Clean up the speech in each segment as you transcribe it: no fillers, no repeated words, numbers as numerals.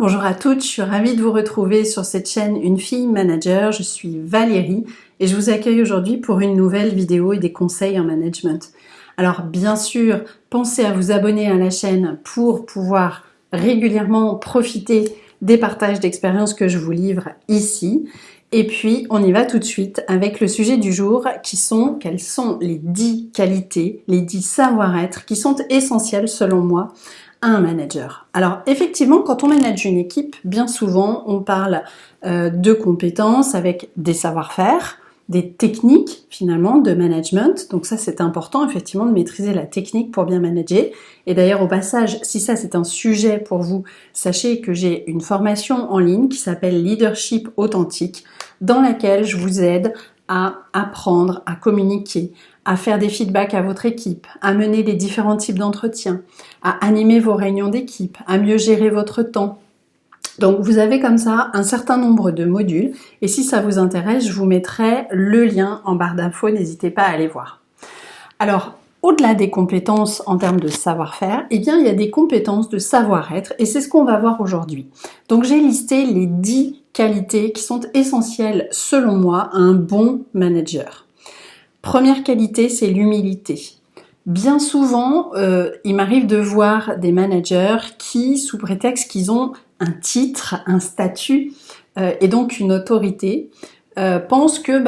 Bonjour à toutes, je suis ravie de vous retrouver sur cette chaîne Une fille manager. Je suis Valérie et je vous accueille aujourd'hui pour une nouvelle vidéo et des conseils en management. Alors bien sûr, pensez à vous abonner à la chaîne pour pouvoir régulièrement profiter des partages d'expériences que je vous livre ici. Et puis, on y va tout de suite avec le sujet du jour quelles sont les 10 qualités, les 10 savoir-être qui sont essentiels selon moi un manager. Alors effectivement, quand on manage une équipe, bien souvent on parle de compétences avec des savoir-faire, des techniques finalement de management. Donc ça c'est important effectivement de maîtriser la technique pour bien manager. Et d'ailleurs au passage, si ça c'est un sujet pour vous, sachez que j'ai une formation en ligne qui s'appelle Leadership Authentique, dans laquelle je vous aide à apprendre, à communiquer, à faire des feedbacks à votre équipe, à mener les différents types d'entretiens, à animer vos réunions d'équipe, à mieux gérer votre temps. Donc vous avez comme ça un certain nombre de modules et si ça vous intéresse, je vous mettrai le lien en barre d'infos, n'hésitez pas à aller voir. Alors, au-delà des compétences en termes de savoir-faire, eh bien il y a des compétences de savoir-être et c'est ce qu'on va voir aujourd'hui. Donc j'ai listé les 10 qualités qui sont essentielles selon moi à un bon manager. Première qualité, c'est l'humilité. Bien souvent, il m'arrive de voir des managers qui, sous prétexte qu'ils ont un titre, un statut et donc une autorité, pensent que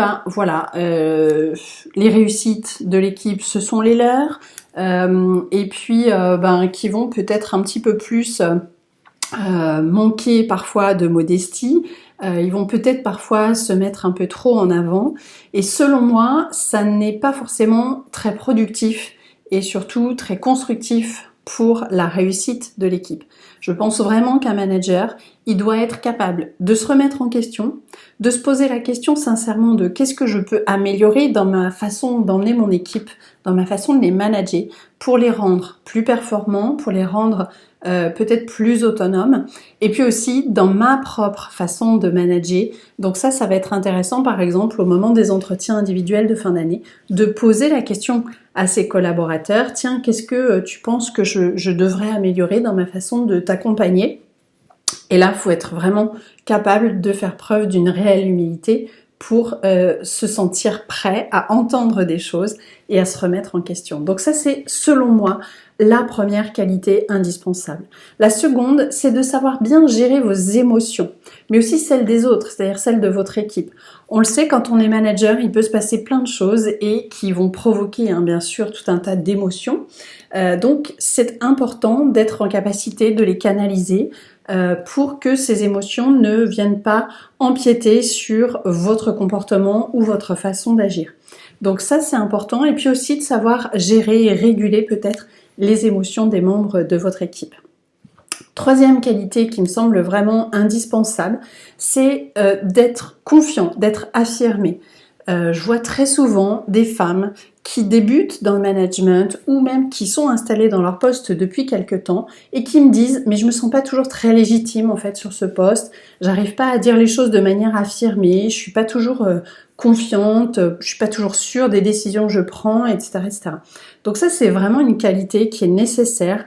les réussites de l'équipe, ce sont les leurs, et puis qui vont peut-être un petit peu plus manquer parfois de modestie. Ils vont peut-être parfois se mettre un peu trop en avant et selon moi, ça n'est pas forcément très productif et surtout très constructif pour la réussite de l'équipe. Je pense vraiment qu'un manager, il doit être capable de se remettre en question, de se poser la question sincèrement de qu'est-ce que je peux améliorer dans ma façon d'emmener mon équipe, dans ma façon de les manager pour les rendre plus performants, pour les rendre peut-être plus autonomes et puis aussi dans ma propre façon de manager. Donc ça va être intéressant par exemple au moment des entretiens individuels de fin d'année de poser la question à ses collaborateurs, tiens, qu'est-ce que tu penses que je devrais améliorer dans ma façon de t'accompagner? Et là, il faut être vraiment capable de faire preuve d'une réelle humilité pour se sentir prêt à entendre des choses et à se remettre en question. Donc ça, c'est selon moi la première qualité indispensable. La seconde, c'est de savoir bien gérer vos émotions, mais aussi celles des autres, c'est-à-dire celles de votre équipe. On le sait, quand on est manager, il peut se passer plein de choses et qui vont provoquer, bien sûr, tout un tas d'émotions. Donc, c'est important d'être en capacité de les canaliser pour que ces émotions ne viennent pas empiéter sur votre comportement ou votre façon d'agir. Donc ça, c'est important. Et puis aussi de savoir gérer et réguler peut-être les émotions des membres de votre équipe. Troisième qualité qui me semble vraiment indispensable, c'est d'être confiant, d'être affirmé. Je vois très souvent des femmes qui débutent dans le management ou même qui sont installées dans leur poste depuis quelque temps et qui me disent « mais je me sens pas toujours très légitime en fait sur ce poste, j'arrive pas à dire les choses de manière affirmée, je suis pas toujours confiante, je suis pas toujours sûre des décisions que je prends, etc. etc. » Donc ça c'est vraiment une qualité qui est nécessaire,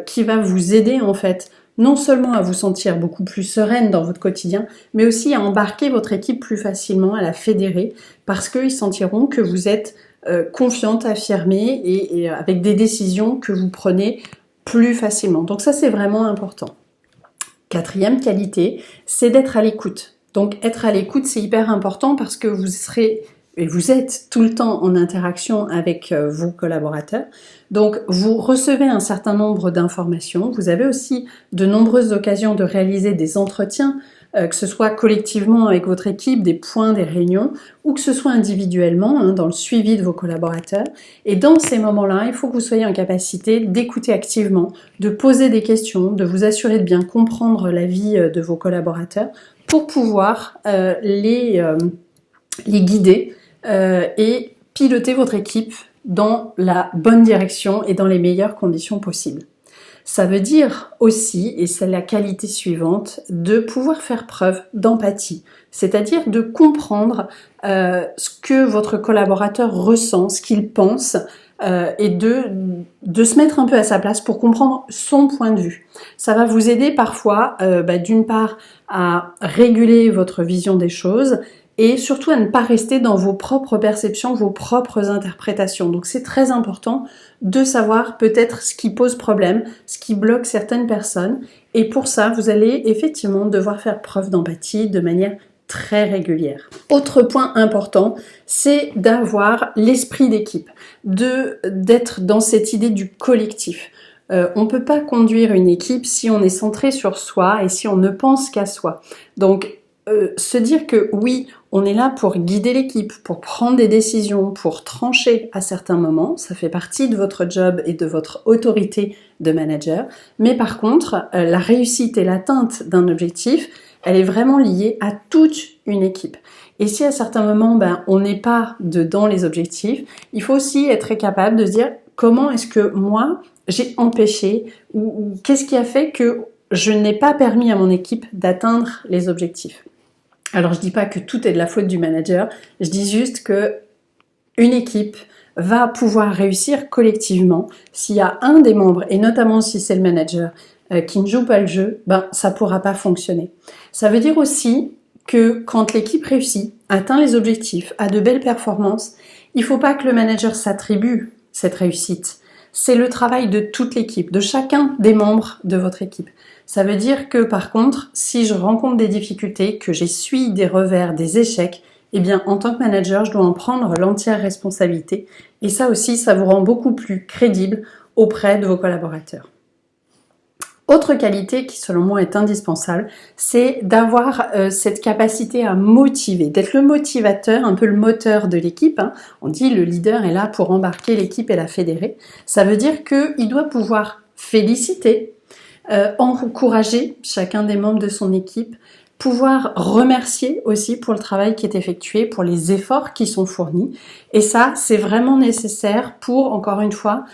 qui va vous aider en fait non seulement à vous sentir beaucoup plus sereine dans votre quotidien, mais aussi à embarquer votre équipe plus facilement, à la fédérer, parce qu'ils sentiront que vous êtes confiante, affirmée et avec des décisions que vous prenez plus facilement. Donc ça, c'est vraiment important. Quatrième qualité, c'est d'être à l'écoute. Donc être à l'écoute, c'est hyper important parce que vous serez et vous êtes tout le temps en interaction avec vos collaborateurs. Donc, vous recevez un certain nombre d'informations. Vous avez aussi de nombreuses occasions de réaliser des entretiens, que ce soit collectivement avec votre équipe, des points, des réunions, ou que ce soit individuellement, dans le suivi de vos collaborateurs. Et dans ces moments-là, il faut que vous soyez en capacité d'écouter activement, de poser des questions, de vous assurer de bien comprendre la vie de vos collaborateurs pour pouvoir les guider et piloter votre équipe dans la bonne direction et dans les meilleures conditions possibles. Ça veut dire aussi, et c'est la qualité suivante, de pouvoir faire preuve d'empathie, c'est-à-dire de comprendre ce que votre collaborateur ressent, ce qu'il pense, et de se mettre un peu à sa place pour comprendre son point de vue. Ça va vous aider parfois, d'une part, à réguler votre vision des choses et surtout à ne pas rester dans vos propres perceptions, vos propres interprétations. Donc c'est très important de savoir peut-être ce qui pose problème, ce qui bloque certaines personnes. Et pour ça, vous allez effectivement devoir faire preuve d'empathie de manière très régulière. Autre point important, c'est d'avoir l'esprit d'équipe, d'être dans cette idée du collectif. On ne peut pas conduire une équipe si on est centré sur soi et si on ne pense qu'à soi. Donc, se dire que oui, on est là pour guider l'équipe, pour prendre des décisions, pour trancher à certains moments, ça fait partie de votre job et de votre autorité de manager, mais par contre, la réussite et l'atteinte d'un objectif, elle est vraiment liée à toute une équipe. Et si à certains moments, on n'est pas dedans les objectifs, il faut aussi être capable de se dire comment est-ce que moi, j'ai empêché ou qu'est-ce qui a fait que je n'ai pas permis à mon équipe d'atteindre les objectifs. Alors je dis pas que tout est de la faute du manager, je dis juste que une équipe va pouvoir réussir collectivement s'il y a un des membres, et notamment si c'est le manager, qui ne joue pas le jeu, ça pourra pas fonctionner. Ça veut dire aussi que quand l'équipe réussit, atteint les objectifs, a de belles performances, il faut pas que le manager s'attribue cette réussite. C'est le travail de toute l'équipe, de chacun des membres de votre équipe. Ça veut dire que par contre, si je rencontre des difficultés, que j'essuie des revers, des échecs, eh bien en tant que manager, je dois en prendre l'entière responsabilité. Et ça aussi, ça vous rend beaucoup plus crédible auprès de vos collaborateurs. Autre qualité qui selon moi est indispensable, c'est d'avoir cette capacité à motiver, d'être le motivateur, un peu le moteur de l'équipe. On dit le leader est là pour embarquer l'équipe et la fédérer. Ça veut dire qu'il doit pouvoir féliciter, encourager chacun des membres de son équipe, pouvoir remercier aussi pour le travail qui est effectué, pour les efforts qui sont fournis. Et ça, c'est vraiment nécessaire pour, encore une fois,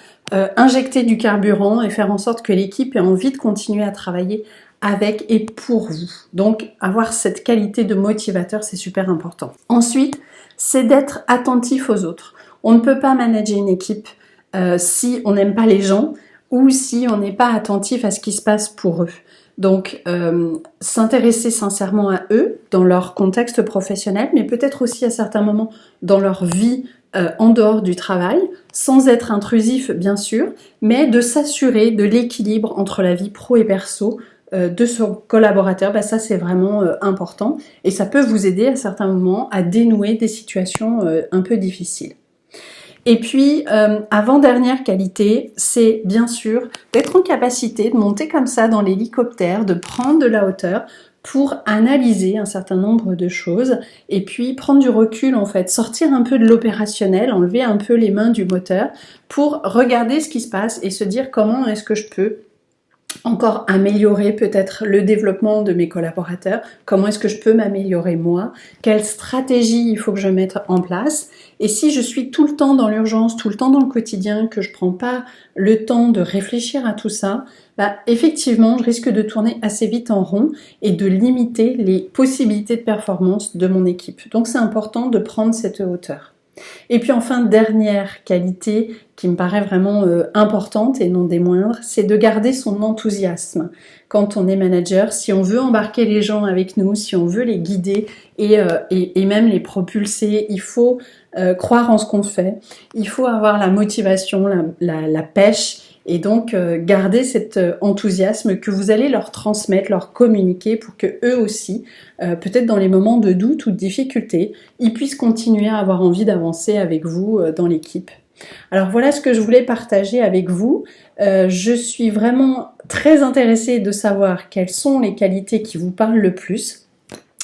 injecter du carburant et faire en sorte que l'équipe ait envie de continuer à travailler avec et pour vous. Donc, avoir cette qualité de motivateur, c'est super important. Ensuite, c'est d'être attentif aux autres. On ne peut pas manager une équipe si on n'aime pas les gens ou si on n'est pas attentif à ce qui se passe pour eux. Donc, s'intéresser sincèrement à eux dans leur contexte professionnel, mais peut-être aussi à certains moments dans leur vie en dehors du travail, sans être intrusif bien sûr, mais de s'assurer de l'équilibre entre la vie pro et perso de son collaborateur. Ça c'est vraiment important et ça peut vous aider à certains moments à dénouer des situations un peu difficiles. Et puis, avant-dernière qualité, c'est bien sûr d'être en capacité de monter comme ça dans l'hélicoptère, de prendre de la hauteur pour analyser un certain nombre de choses et puis prendre du recul en fait, sortir un peu de l'opérationnel, enlever un peu les mains du moteur pour regarder ce qui se passe et se dire comment est-ce que je peux encore améliorer peut-être le développement de mes collaborateurs, comment est-ce que je peux m'améliorer moi, quelle stratégie il faut que je mette en place, et si je suis tout le temps dans l'urgence, tout le temps dans le quotidien, que je prends pas le temps de réfléchir à tout ça, effectivement je risque de tourner assez vite en rond et de limiter les possibilités de performance de mon équipe. Donc c'est important de prendre cette hauteur. Et puis enfin, dernière qualité qui me paraît vraiment importante et non des moindres, c'est de garder son enthousiasme. Quand on est manager, si on veut embarquer les gens avec nous, si on veut les guider et même les propulser, il faut croire en ce qu'on fait, il faut avoir la motivation, la pêche, et donc garder cet enthousiasme que vous allez leur transmettre, leur communiquer pour que eux aussi, peut-être dans les moments de doute ou de difficulté, ils puissent continuer à avoir envie d'avancer avec vous dans l'équipe. Alors voilà ce que je voulais partager avec vous. Je suis vraiment très intéressée de savoir quelles sont les qualités qui vous parlent le plus.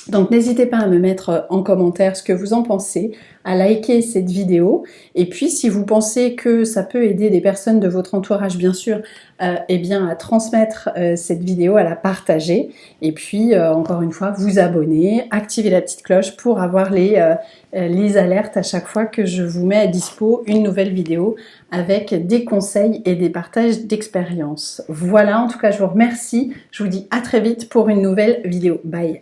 Donc n'hésitez pas à me mettre en commentaire ce que vous en pensez, à liker cette vidéo, et puis si vous pensez que ça peut aider des personnes de votre entourage bien sûr, eh bien à transmettre cette vidéo, à la partager, et puis encore une fois vous abonner, activer la petite cloche pour avoir les alertes à chaque fois que je vous mets à dispo une nouvelle vidéo avec des conseils et des partages d'expériences. Voilà, en tout cas je vous remercie, je vous dis à très vite pour une nouvelle vidéo. Bye!